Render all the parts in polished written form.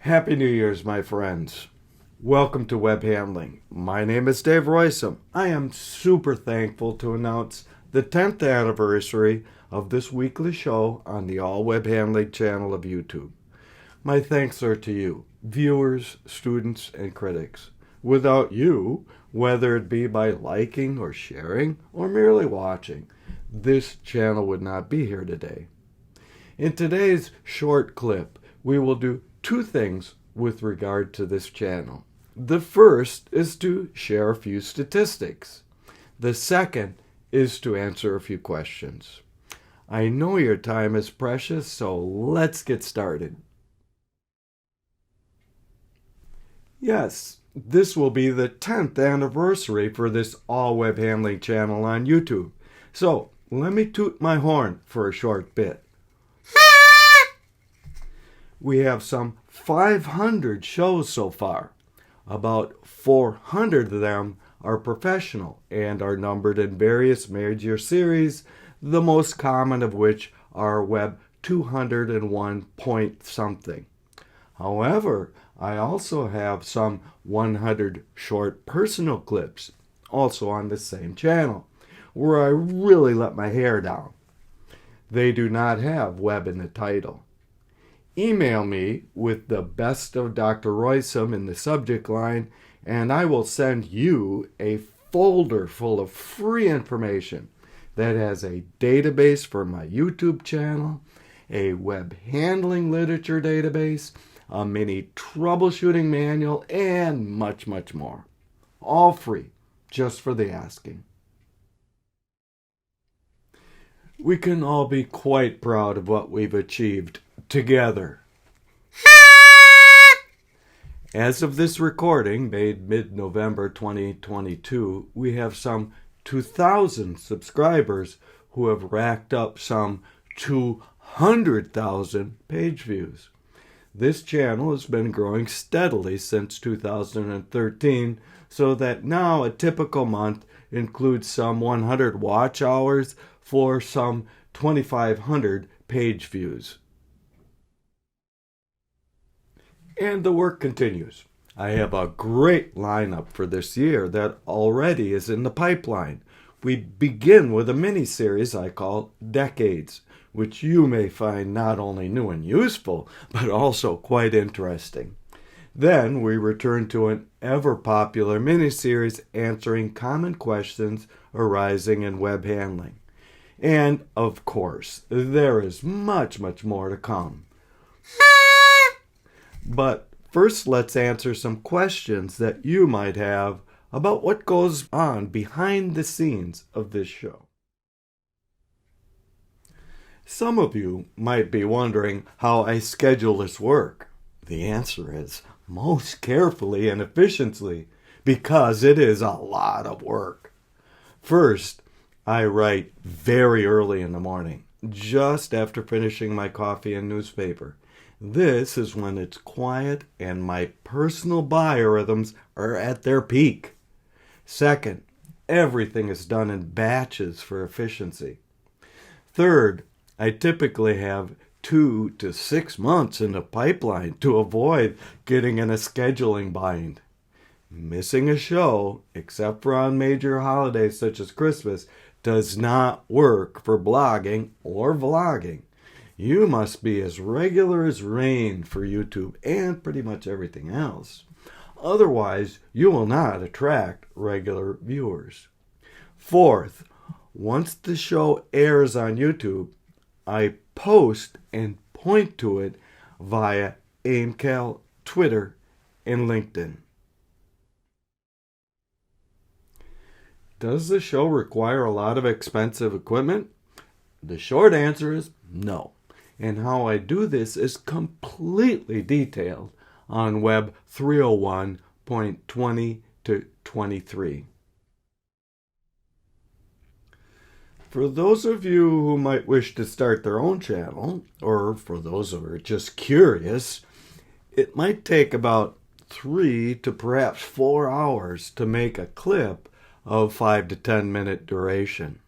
Happy New Year's, my friends. Welcome to Web Handling. My name is Dave Roysam. I am super thankful to announce the 10th anniversary of this weekly show on the AllWebHandling channel of YouTube. My thanks are to you, viewers, students, and critics. Without you, whether it be by liking or sharing or merely watching, this channel would not be here today. In today's short clip, we will do two things with regard to this channel. The first is to share a few statistics. The second is to answer a few questions. I know your time is precious, so let's get started. Yes, this will be the 10th anniversary for this AllWebHandling channel on YouTube. So let me toot my horn for a short bit. We have some 500 shows so far. About 400 of them are professional and are numbered in various major series, the most common of which are Web30125 point something. However, I also have some 100 short personal clips, also on the same channel, where I really let my hair down. They do not have web in the title. Email me with the best of Dr. Roysam in the subject line, and I will send you a folder full of free information that has a database for my YouTube channel, a web handling literature database, a mini troubleshooting manual, and much, much more. All free, just for the asking. We can all be quite proud of what we've achieved together. As of this recording, made mid-November 2022, we have some 2,000 subscribers who have racked up some 200,000 page views. This channel has been growing steadily since 2013, so that now a typical month includes some 100 watch hours for some 2,500 page views. And the work continues. I have a great lineup for this year that already is in the pipeline. We begin with a mini-series I call Decades, which you may find not only new and useful, but also quite interesting. Then we return to an ever-popular mini-series answering common questions arising in web handling. And, of course, there is much, much more to come. But first, let's answer some questions that you might have about what goes on behind the scenes of this show. Some of you might be wondering how I schedule this work. The answer is most carefully and efficiently, because it is a lot of work. First, I write very early in the morning, just after finishing my coffee and newspaper. This is when it's quiet and my personal biorhythms are at their peak. Second, everything is done in batches for efficiency. Third, I typically have 2 to 6 months in the pipeline to avoid getting in a scheduling bind. Missing a show, except for on major holidays such as Christmas, does not work for blogging or vlogging. You must be as regular as rain for YouTube and pretty much everything else. Otherwise, you will not attract regular viewers. Fourth, once the show airs on YouTube, I post and point to it via AIMCAL, Twitter, and LinkedIn. Does the show require a lot of expensive equipment? The short answer is no. And how I do this is completely detailed on Web301.20 to 23. For those of you who might wish to start their own channel, or for those who are just curious, it might take about 3 to perhaps 4 hours to make a clip of 5 to 10 minute duration.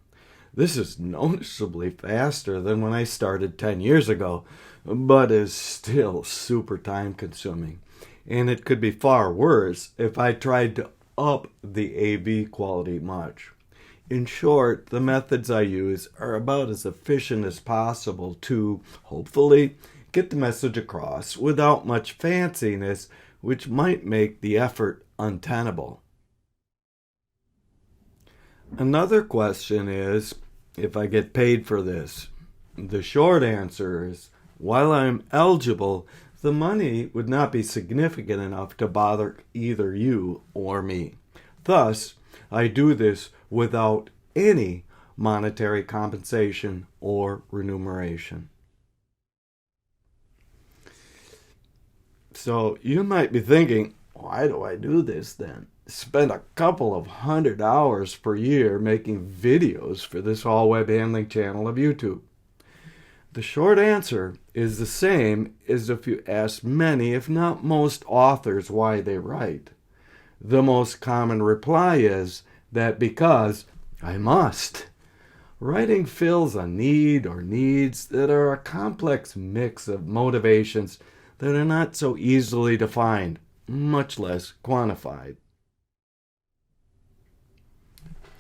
This is noticeably faster than when I started 10 years ago, but is still super time consuming. And it could be far worse if I tried to up the AV quality much. In short, the methods I use are about as efficient as possible to, hopefully, get the message across without much fanciness, which might make the effort untenable. Another question is, if I get paid for this? The short answer is, while I'm eligible, the money would not be significant enough to bother either you or me. Thus, I do this without any monetary compensation or remuneration. So you might be thinking, why do I do this then? Spend a couple of 100 hours per year making videos for this AllWebHandling channel of YouTube. The short answer is the same as if you ask many, if not most, authors why they write. The most common reply is that because I must. Writing fills a need or needs that are a complex mix of motivations that are not so easily defined, much less quantified.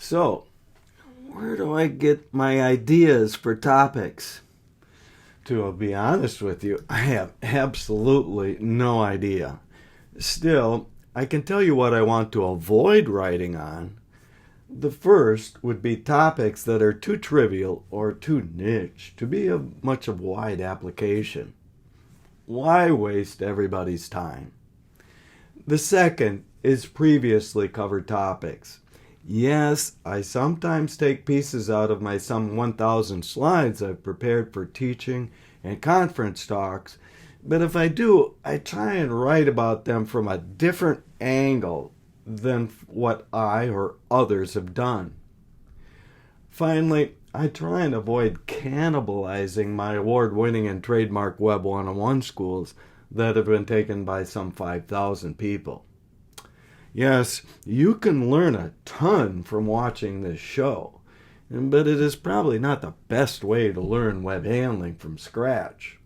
So, where do I get my ideas for topics? To be honest with you, I have absolutely no idea. Still, I can tell you what I want to avoid writing on. The first would be topics that are too trivial or too niche to be of much of wide application. Why waste everybody's time? The second is previously covered topics. Yes, I sometimes take pieces out of my some 1,000 slides I've prepared for teaching and conference talks, but if I do, I try and write about them from a different angle than what I or others have done. Finally, I try and avoid cannibalizing my award-winning and trademark Web 101 schools that have been taken by some 5,000 people. Yes, you can learn a ton from watching this show, but it is probably not the best way to learn web handling from scratch.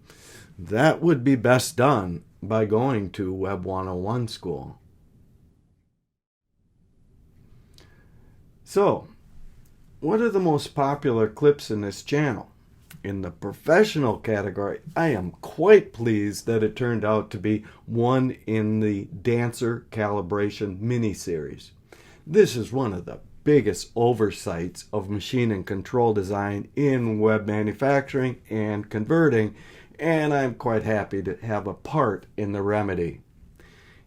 That would be best done by going to Web 101 school. So, what are the most popular clips in this channel? In the professional category, I am quite pleased that it turned out to be one in the Dancer Calibration mini-series. This is one of the biggest oversights of machine and control design in web manufacturing and converting, and I'm quite happy to have a part in the remedy.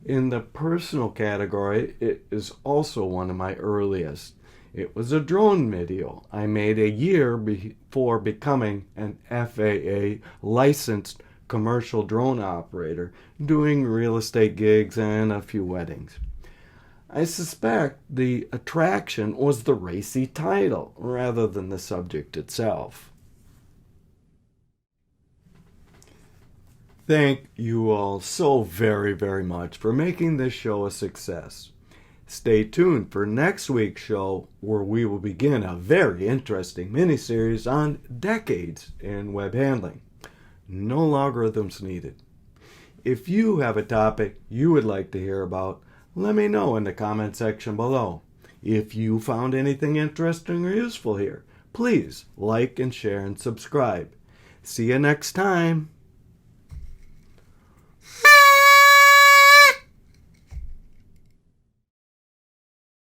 In the personal category, it is also one of my earliest. It was a drone video I made a year before becoming an FAA licensed commercial drone operator, doing real estate gigs and a few weddings. I suspect the attraction was the racy title rather than the subject itself. Thank you all so very, very much for making this show a success. Stay tuned for next week's show, where we will begin a very interesting mini-series on decades in web handling. No logarithms needed. If you have a topic you would like to hear about, let me know in the comment section below. If you found anything interesting or useful here, please like and share and subscribe. See you next time.